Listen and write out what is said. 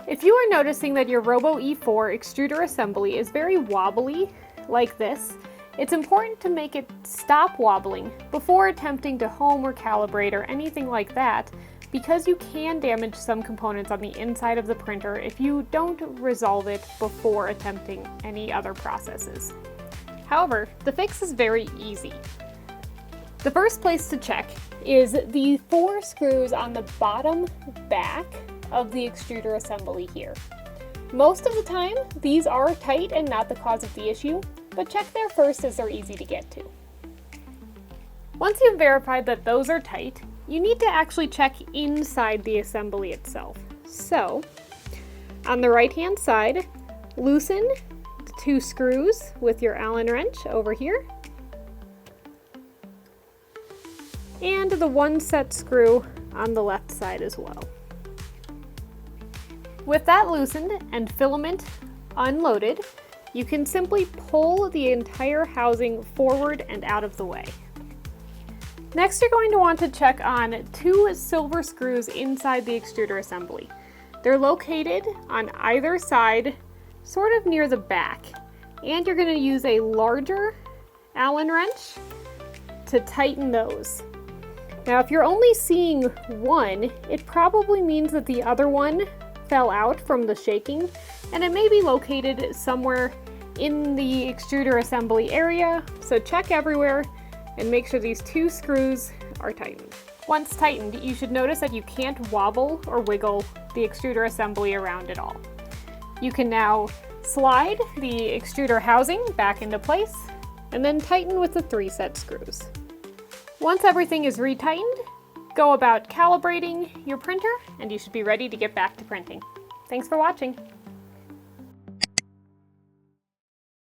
If you are noticing that your Robo E4 extruder assembly is very wobbly, like this, it's important to make it stop wobbling before attempting to home or calibrate or anything like that, because you can damage some components on the inside of the printer if you don't resolve it before attempting any other processes. However, the fix is very easy. The first place to check is the 4 screws on the bottom back of the extruder assembly here. Most of the time, these are tight and not the cause of the issue, but check there first as they're easy to get to. Once you've verified that those are tight, you need to actually check inside the assembly itself. So, on the right-hand side, loosen the 2 screws with your Allen wrench over here, and the 1 set screw on the left side as well. With that loosened and filament unloaded, you can simply pull the entire housing forward and out of the way. Next, you're going to want to check on 2 silver screws inside the extruder assembly. They're located on either side, sort of near the back, and you're going to use a larger Allen wrench to tighten those. Now, if you're only seeing one, it probably means that the other one fell out from the shaking, and it may be located somewhere in the extruder assembly area, so check everywhere and make sure these 2 screws are tightened. Once tightened, you should notice that you can't wobble or wiggle the extruder assembly around at all. You can now slide the extruder housing back into place and then tighten with the 3 set screws. Once everything is retightened, go about calibrating your printer and you should be ready to get back to printing. Thanks for watching.